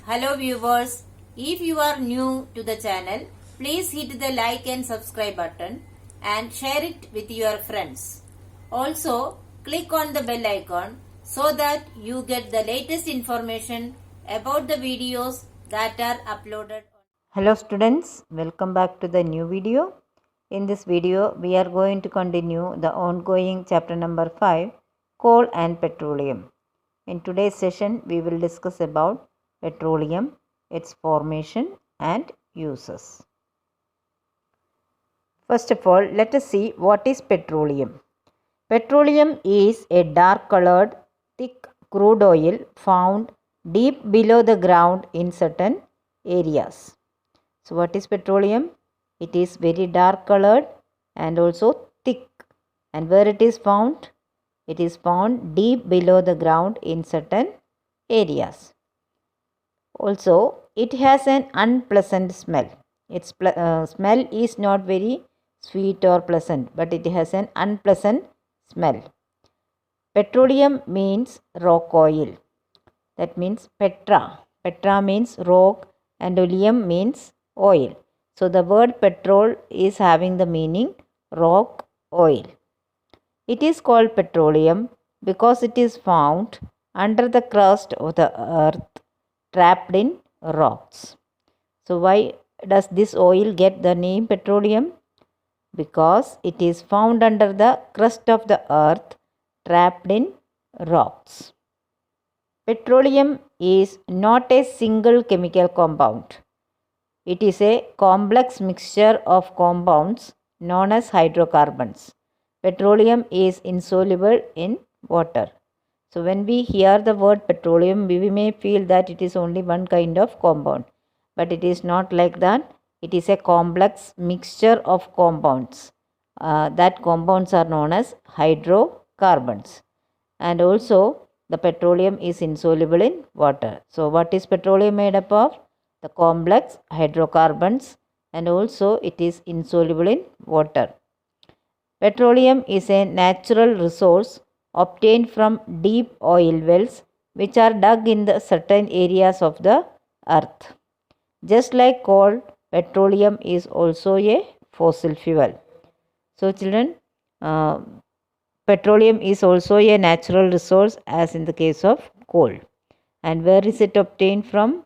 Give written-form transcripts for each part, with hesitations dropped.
Hello viewers, if you are new to the channel, please hit the like and subscribe button and share it with your friends. Also, click on the bell icon so that you get the latest information about the videos that are uploaded. Hello students, welcome back to the new video. In this video, we are going to continue the ongoing chapter number 5, Coal and Petroleum. In today's session, we will discuss about petroleum, its formation and uses. First of all, let us see what is petroleum. Petroleum is a dark colored, thick crude oil found deep below the ground in certain areas. So what is petroleum? It is very dark colored and also thick. And where it is found? It is found deep below the ground in certain areas. Also, it has an unpleasant smell. Its smell is not very sweet or pleasant, but it has an unpleasant smell. Petroleum means rock oil. That means Petra. Petra means rock and oleum means oil. So the word petrol is having the meaning rock oil. It is called petroleum because it is found under the crust of the earth, trapped in rocks. So why does this oil get the name petroleum? Because it is found under the crust of the earth, trapped in rocks. Petroleum is not a single chemical compound. It is a complex mixture of compounds known as hydrocarbons. Petroleum is insoluble in water. So when we hear the word petroleum, we may feel that it is only one kind of compound. But it is not like that. It is a complex mixture of compounds. That compounds are known as hydrocarbons. And also the petroleum is insoluble in water. So what is petroleum made up of? The complex hydrocarbons, and also it is insoluble in water. Petroleum is a natural resource obtained from deep oil wells which are dug in the certain areas of the earth. Just like coal, petroleum is also a fossil fuel. So children, petroleum is also a natural resource as in the case of coal. And where is it obtained from?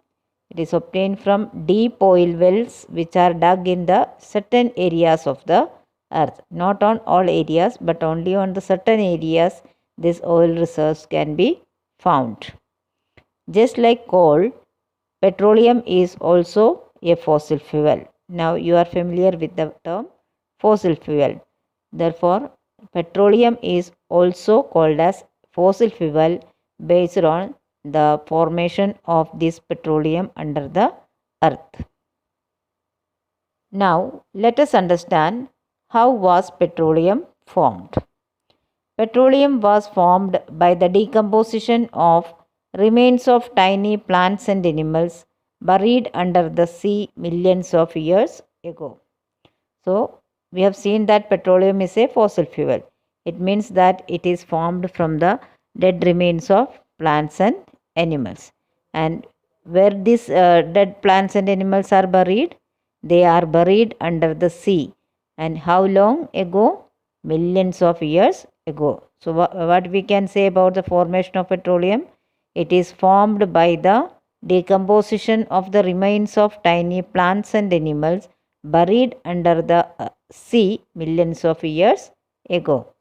It is obtained from deep oil wells which are dug in the certain areas of the earth. Not on all areas, but only on the certain areas this oil reserves can be found. Just like coal, petroleum is also a fossil fuel. Now you are familiar with the term fossil fuel. Therefore, petroleum is also called as fossil fuel based on the formation of this petroleum under the earth. Now let us understand how was petroleum formed. Petroleum was formed by the decomposition of remains of tiny plants and animals buried under the sea millions of years ago. So we have seen that petroleum is a fossil fuel. It means that it is formed from the dead remains of plants and animals. And where these dead plants and animals are buried? They are buried under the sea. And how long ago? Millions of years ago. So what we can say about the formation of petroleum? It is formed by the decomposition of the remains of tiny plants and animals buried under the sea millions of years ago.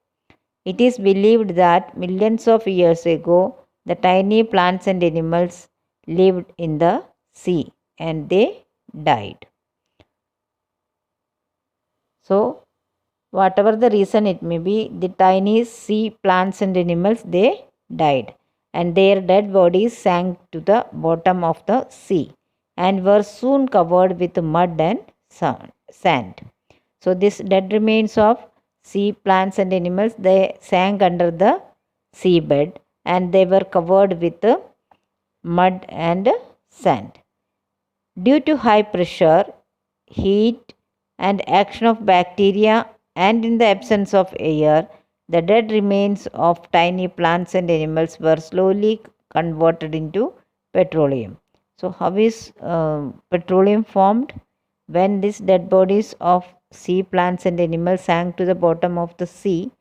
It is believed that millions of years ago, the tiny plants and animals lived in the sea and they died. So, whatever the reason it may be, the tiny sea plants and animals, they died. And their dead bodies sank to the bottom of the sea and were soon covered with mud and sand. So, this dead remains of sea plants and animals, they sank under the seabed and they were covered with mud and sand. Due to high pressure, heat, and action of bacteria, and in the absence of air, the dead remains of tiny plants and animals were slowly converted into petroleum. So, how is petroleum formed? When these dead bodies of sea plants and animals sank to the bottom of the sea,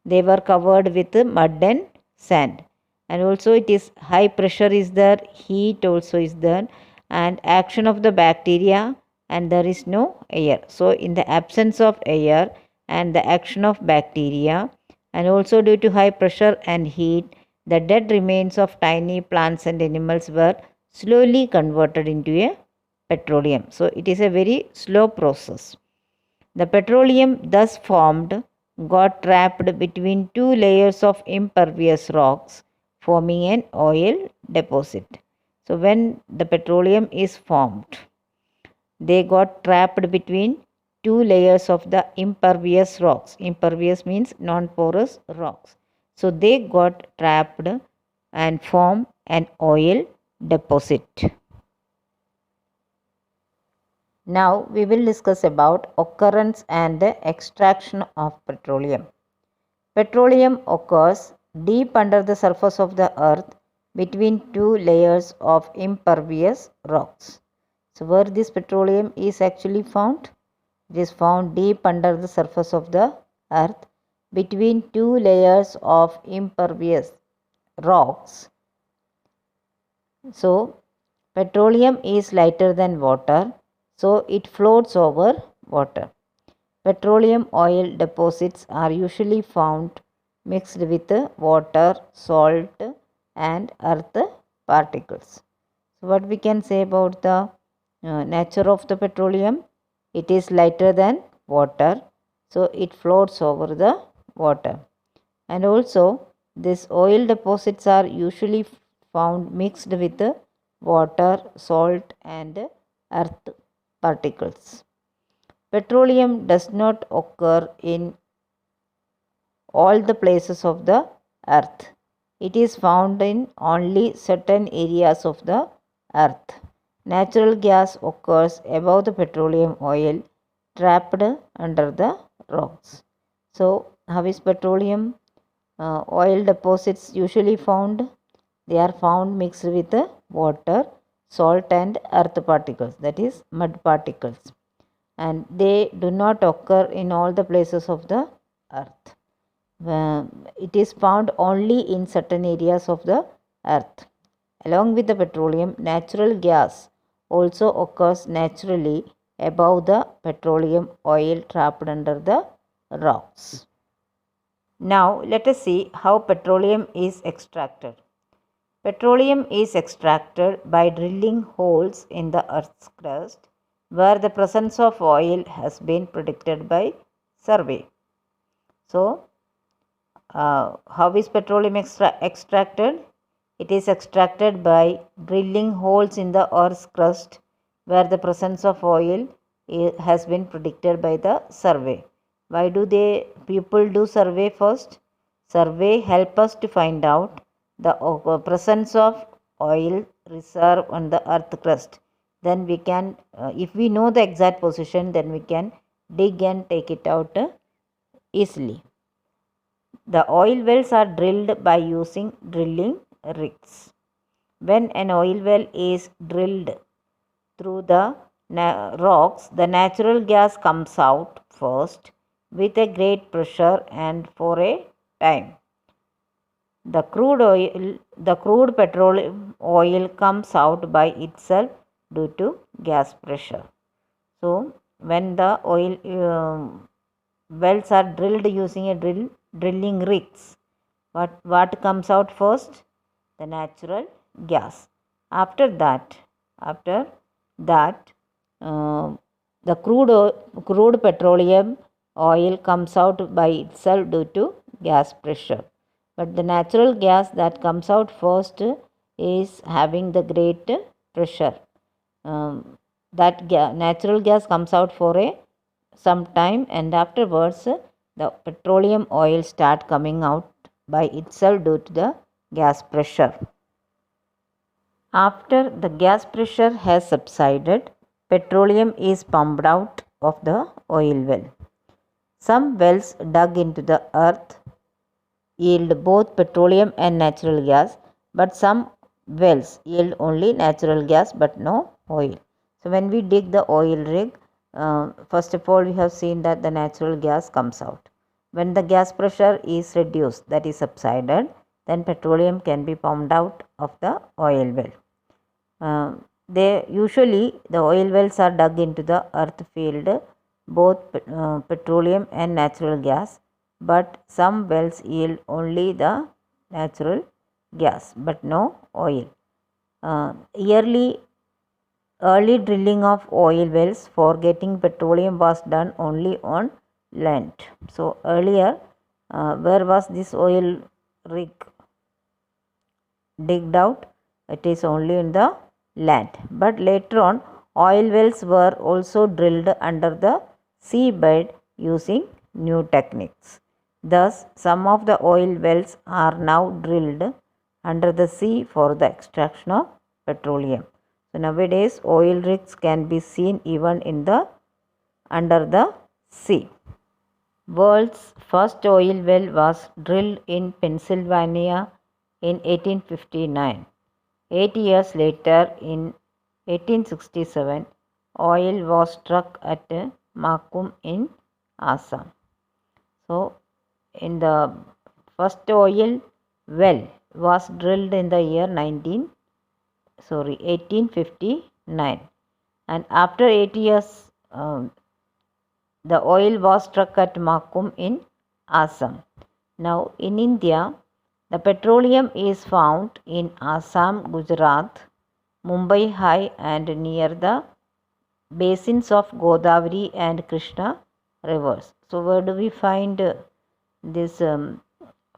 they were covered with mud and sand. And also, it is high pressure is there, heat also is there, and action of the bacteria, and there is no air. So, in the absence of air and the action of bacteria, and also due to high pressure and heat, the dead remains of tiny plants and animals were slowly converted into a petroleum. So, it is a very slow process. The petroleum thus formed got trapped between two layers of impervious rocks, forming an oil deposit. So, when the petroleum is formed, they got trapped between two layers of the impervious rocks. Impervious means non porous rocks. So, they got trapped and formed an oil deposit. Now we will discuss about occurrence and the extraction of petroleum. Petroleum occurs deep under the surface of the earth between two layers of impervious rocks. So where this petroleum is actually found? It is found deep under the surface of the earth between two layers of impervious rocks. So petroleum is lighter than water, so it floats over water. Petroleum oil deposits are usually found mixed with water, salt, and earth particles. So, what we can say about the nature of the petroleum? It is lighter than water, so it floats over the water. And also, these oil deposits are usually found mixed with water, salt, and earth particles. Petroleum does not occur in all the places of the earth. It is found in only certain areas of the earth. Natural gas occurs above the petroleum oil trapped under the rocks. So, how is petroleum oil deposits usually found? They are found mixed with water, salt, and earth particles, that is, mud particles. And they do not occur in all the places of the earth. It is found only in certain areas of the earth. Along with the petroleum, natural gas also occurs naturally above the petroleum oil trapped under the rocks. Now, let us see how petroleum is extracted. Petroleum is extracted by drilling holes in the earth's crust where the presence of oil has been predicted by survey. So, how is petroleum extracted? It is extracted by drilling holes in the earth's crust where the presence of oil has been predicted by the survey. Why do people do survey first? Survey help us to find out the presence of oil reserve on the earth crust. Then we can, if we know the exact position, then we can dig and take it out easily. The oil wells are drilled by using drilling rigs. When an oil well is drilled through the rocks, the natural gas comes out first with a great pressure and for a time. The crude petroleum oil comes out by itself due to gas pressure. So, when the oil wells are drilled using a drilling rigs, what comes out first? The natural gas. After that, the crude petroleum oil comes out by itself due to gas pressure. But the natural gas that comes out first is having the great pressure. Natural gas comes out for some time, and afterwards the petroleum oil start coming out by itself due to the gas pressure. After the gas pressure has subsided, petroleum is pumped out of the oil well. Some wells dug into the earth yield both petroleum and natural gas, but some wells yield only natural gas but no oil. So when we dig the oil rig, first of all we have seen that the natural gas comes out. When the gas pressure is reduced, that is subsided, then petroleum can be pumped out of the oil well. Usually the oil wells are dug into the earth field, both petroleum and natural gas, but some wells yield only the natural gas but no oil. Early drilling of oil wells for getting petroleum was done only on land. So earlier, where was this oil rig digged out? It is only in the land. But later on, oil wells were also drilled under the seabed using new techniques. Thus, some of the oil wells are now drilled under the sea for the extraction of petroleum. So nowadays, oil rigs can be seen even in the under the sea. World's first oil well was drilled in Pennsylvania in 1859. 8 years later, in 1867, oil was struck at Makum in Assam. So, in the first oil well was drilled in the year 1859, and after 8 years the oil was struck at Makum in Assam. Now in India, the petroleum is found in Assam, Gujarat, Mumbai High and near the basins of Godavari and Krishna rivers. So where do we find this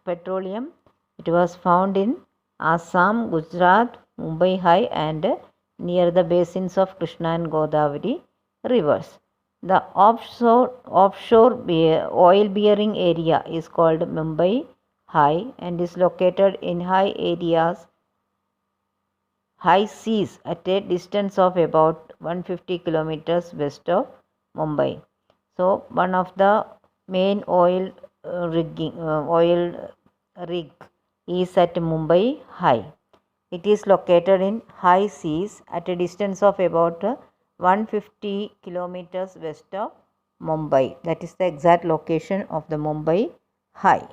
petroleum? It was found in Assam, Gujarat, Mumbai High and near the basins of Krishna and Godavari rivers. The offshore oil bearing area is called Mumbai High and is located in high seas at a distance of about 150 kilometers west of Mumbai. So one of the main oil rig is at Mumbai High. It is located in high seas at a distance of about 150 kilometers west of Mumbai. That is the exact location of the Mumbai High.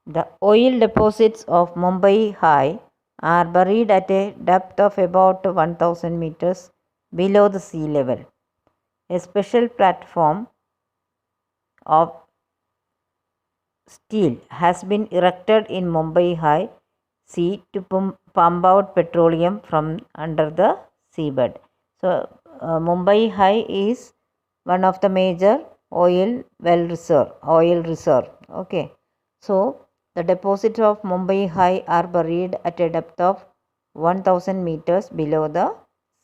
The oil deposits of Mumbai High are buried at a depth of about 1000 meters below the sea level. A special platform of steel has been erected in Mumbai High Sea to pump out petroleum from under the seabed. So, Mumbai High is one of the major oil reserve. Okay. So, the deposits of Mumbai High are buried at a depth of 1000 meters below the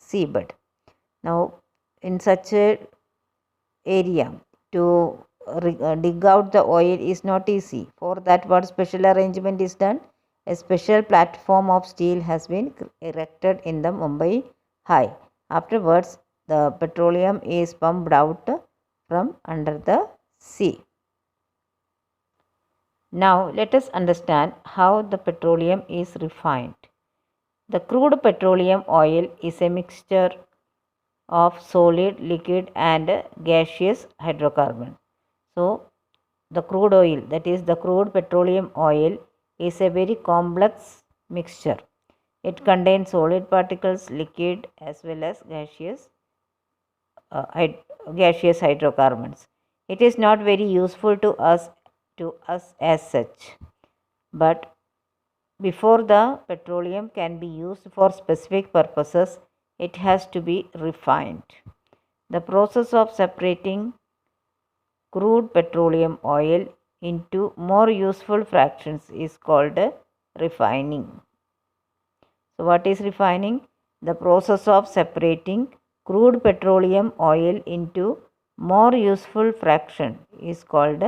seabed. Now, in such a area, to dig out the oil is not easy. For that, what special arrangement is done? A special platform of steel has been erected in the Mumbai High. Afterwards, the petroleum is pumped out from under the sea. Now, let us understand how the petroleum is refined. The crude petroleum oil is a mixture of solid, liquid and gaseous hydrocarbon. So, the crude oil, that is the crude petroleum oil, is a very complex mixture. It contains solid particles, liquid as well as gaseous hydrocarbons. It is not very useful to us as such, but before the petroleum can be used for specific purposes, it has to be refined. The process of separating crude petroleum oil into more useful fractions is called refining. So, what is refining? The process of separating crude petroleum oil into more useful fraction is called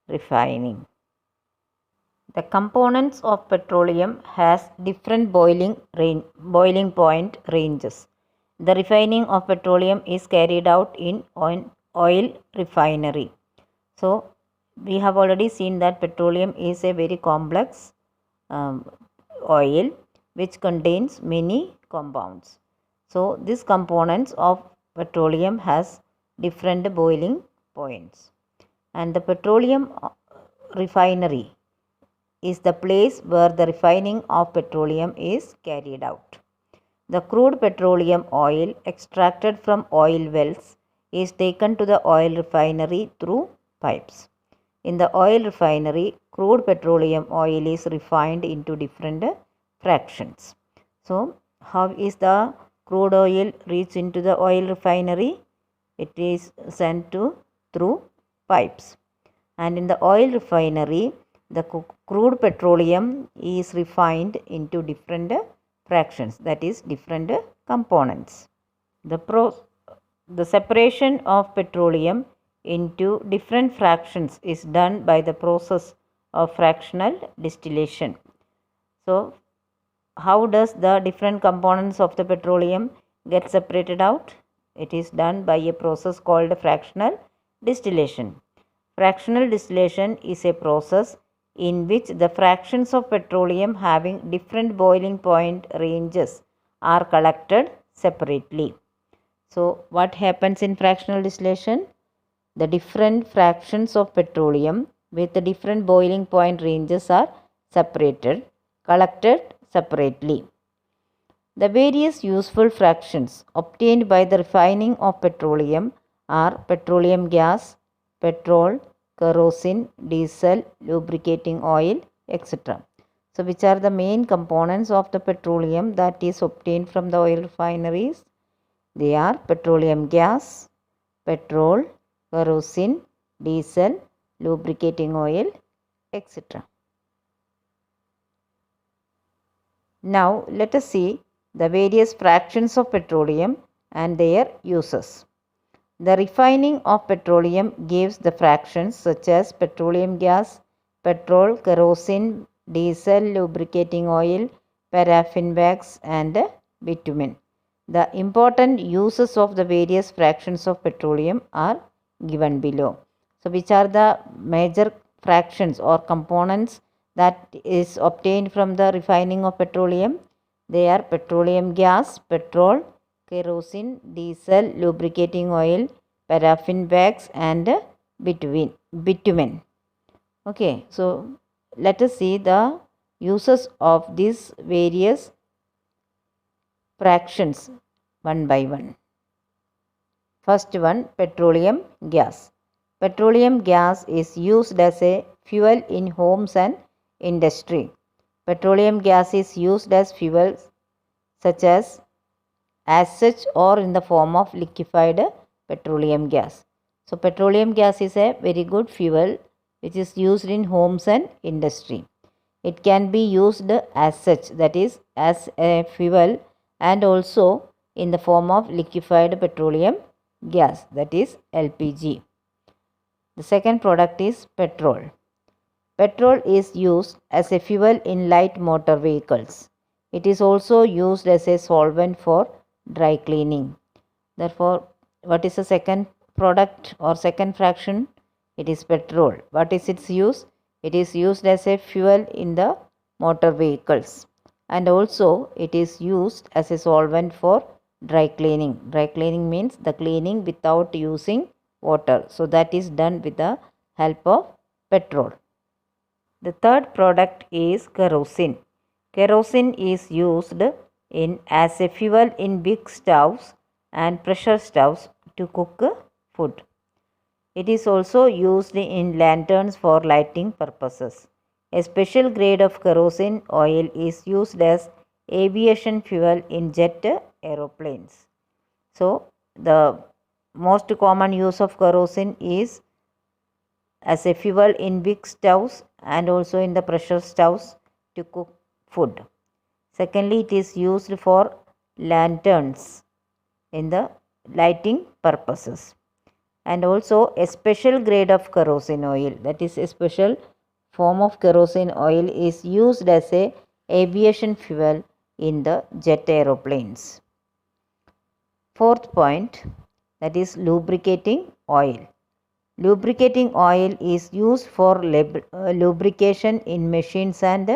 refining. The components of petroleum has different boiling point ranges. The refining of petroleum is carried out in oil refinery. So, we have already seen that petroleum is a very complex oil which contains many compounds. So these components of petroleum has different boiling points, and the petroleum refinery is the place where the refining of petroleum is carried out. The crude petroleum oil extracted from oil wells is taken to the oil refinery through pipes. In the oil refinery, crude petroleum oil is refined into different fractions. So, how is the crude oil reached into the oil refinery? It is sent through pipes. And in the oil refinery, the crude petroleum is refined into different fractions, that is different components. The separation of petroleum into different fractions is done by the process of fractional distillation. So, how does the different components of the petroleum get separated out? It is done by a process called fractional distillation. Fractional distillation is a process in which the fractions of petroleum having different boiling point ranges are collected separately. So, what happens in fractional distillation? The different fractions of petroleum with the different boiling point ranges are separated, collected separately. The various useful fractions obtained by the refining of petroleum are petroleum gas, petrol, kerosene, diesel, lubricating oil, etc. So, which are the main components of the petroleum that is obtained from the oil refineries? They are petroleum gas, petrol, kerosene, diesel, lubricating oil, etc. Now, let us see the various fractions of petroleum and their uses. The refining of petroleum gives the fractions such as petroleum gas, petrol, kerosene, diesel, lubricating oil, paraffin wax, and bitumen. The important uses of the various fractions of petroleum are given below. So, which are the major fractions or components that is obtained from the refining of petroleum? They are petroleum gas, petrol, kerosene, diesel, lubricating oil, paraffin wax, and bitumen. Okay, so let us see the uses of these various fractions one by one. First one, petroleum gas. Petroleum gas is used as a fuel in homes and industry. Petroleum gas is used as fuel as such or in the form of liquefied petroleum gas. So, petroleum gas is a very good fuel which is used in homes and industry. It can be used as such, that is as a fuel, and also in the form of liquefied petroleum gas, that is LPG. The second product is petrol. Petrol is used as a fuel in light motor vehicles. It is also used as a solvent for dry cleaning. Therefore, what is the second product or second fraction? It is petrol. What is its use? It is used as a fuel in the motor vehicles, and also it is used as a solvent for dry cleaning. Dry cleaning means the cleaning without using water. So, that is done with the help of petrol. The third product is kerosene. Kerosene is used as a fuel in big stoves and pressure stoves to cook food. It is also used in lanterns for lighting purposes. A special grade of kerosene oil is used as aviation fuel in jet aeroplanes. So, the most common use of kerosene is as a fuel in big stoves and also in the pressure stoves to cook food. Secondly, it is used for lanterns in the lighting purposes. And also a special grade of kerosene oil, that is a special form of kerosene oil, is used as a aviation fuel in the jet aeroplanes. Fourth point, that is lubricating oil. Lubricating oil is used for lubrication in machines and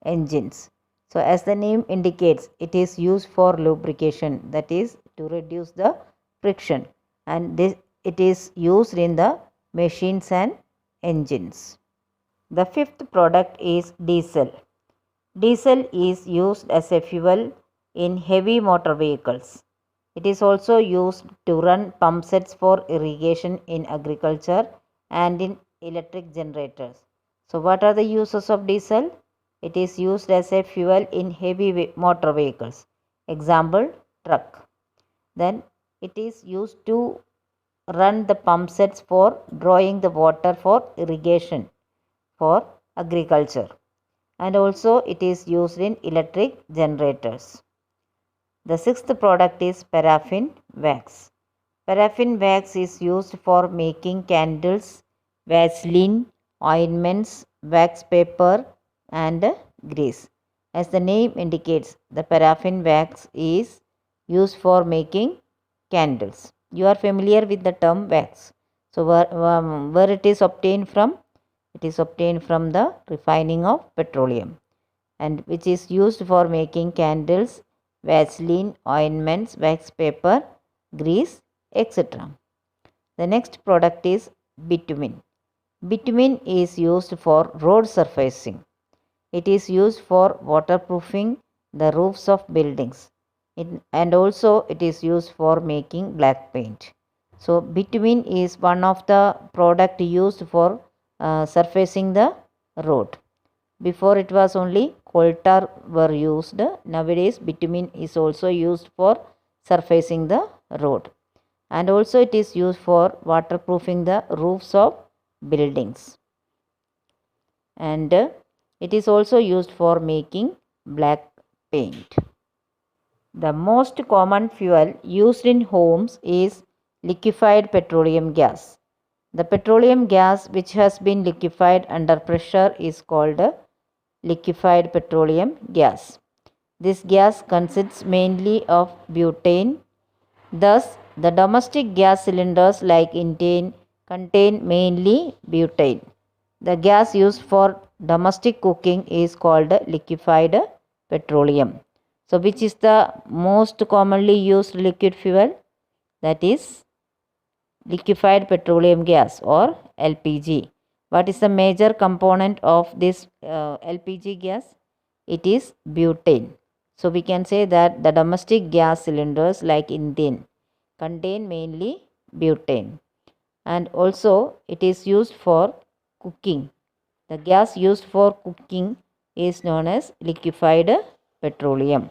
engines. So, as the name indicates, it is used for lubrication, that is to reduce the friction, and it is used in the machines and engines. The fifth product is diesel. Diesel is used as a fuel in heavy motor vehicles. It is also used to run pump sets for irrigation in agriculture and in electric generators. So, what are the uses of diesel? It is used as a fuel in heavy motor vehicles. Example, truck. Then it is used to run the pump sets for drawing the water for irrigation for agriculture, and also it is used in electric generators. The sixth product is paraffin wax. Paraffin wax is used for making candles, Vaseline, ointments, wax paper, and grease. As the name indicates, the paraffin wax is used for making candles. You are familiar with the term wax. So, where it is obtained from? It is obtained from the refining of petroleum, and which is used for making candles, Vaseline, ointments, wax paper, grease, etc. The next product is bitumen. Bitumen is used for road surfacing. It is used for waterproofing the roofs of buildings, and also it is used for making black paint. So, bitumen is one of the product used for surfacing the road. Before it was only coal tar were used. Nowadays bitumen is also used for surfacing the road, and also it is used for waterproofing the roofs of buildings, and it is also used for making black paint. The most common fuel used in homes is liquefied petroleum gas. The petroleum gas which has been liquefied under pressure is called liquefied petroleum gas. This gas consists mainly of butane. Thus, the domestic gas cylinders like Indian contain mainly butane. The gas used for domestic cooking is called liquefied petroleum. So, which is the most commonly used liquid fuel? That is liquefied petroleum gas or LPG. What is the major component of this LPG gas? It is butane. So, we can say that the domestic gas cylinders like Indian contain mainly butane, and also it is used for cooking. The gas used for cooking is known as liquefied petroleum.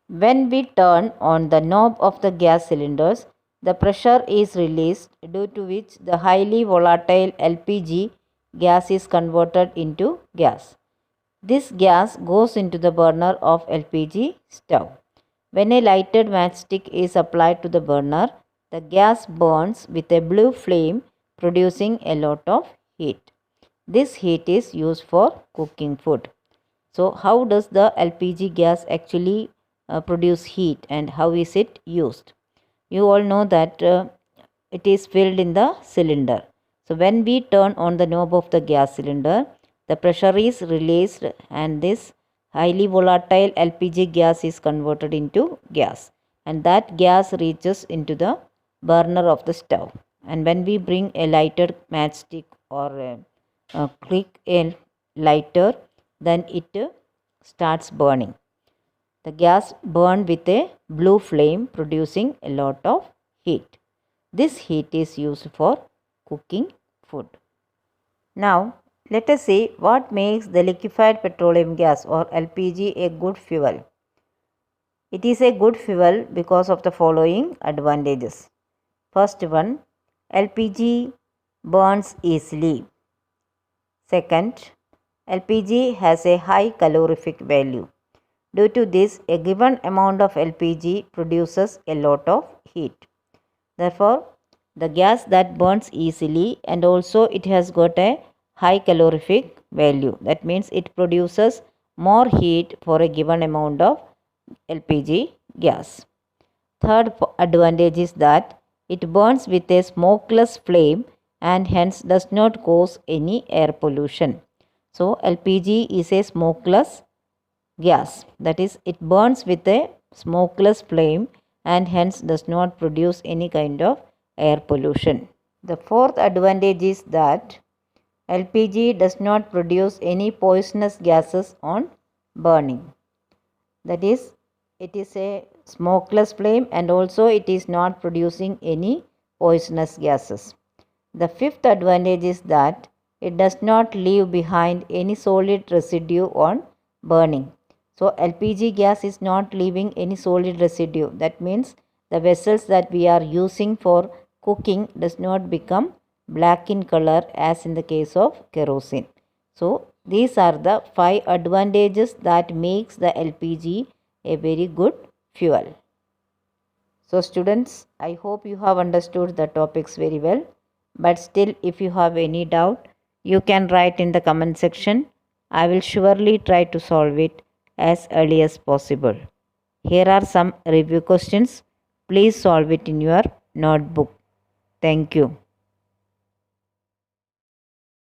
When we turn on the knob of the gas cylinders, the pressure is released, due to which the highly volatile LPG gas is converted into gas. This gas goes into the burner of LPG stove. When a lighted matchstick is applied to the burner, the gas burns with a blue flame, producing a lot of heat. This heat is used for cooking food. So, how does the LPG gas actually produce heat, and how is it used? You all know that it is filled in the cylinder. So, when we turn on the knob of the gas cylinder, the pressure is released, and this highly volatile LPG gas is converted into gas, and that gas reaches into the burner of the stove. And when we bring a lighted matchstick or click a lighter, then it starts burning. The gas burned with a blue flame, producing a lot of heat. This heat is used for cooking food. Now, let us see what makes the liquefied petroleum gas or LPG a good fuel. It is a good fuel because of the following advantages. First one, LPG burns easily. Second, LPG has a high calorific value. Due to this, a given amount of LPG produces a lot of heat. Therefore, the gas that burns easily, and also it has got a high calorific value. That means it produces more heat for a given amount of LPG gas. Third advantage is that It burns with a smokeless flame and hence does not cause any air pollution. So LPG is a smokeless gas, that is, it burns with a smokeless flame and hence does not produce any kind of air pollution. The fourth advantage is that LPG does not produce any poisonous gases on burning. That is, it is a smokeless flame and also it is not producing any poisonous gases. The fifth advantage is that it does not leave behind any solid residue on burning. So LPG gas is not leaving any solid residue. That means the vessels that we are using for cooking does not become black in color as in the case of kerosene. So these are the 5 advantages that makes the LPG a very good fuel. So students, I hope you have understood the topics very well. But still, if you have any doubt, you can write in the comment section. I will surely try to solve it as early as possible. Here are some review questions. Please solve it in your notebook. Thank you.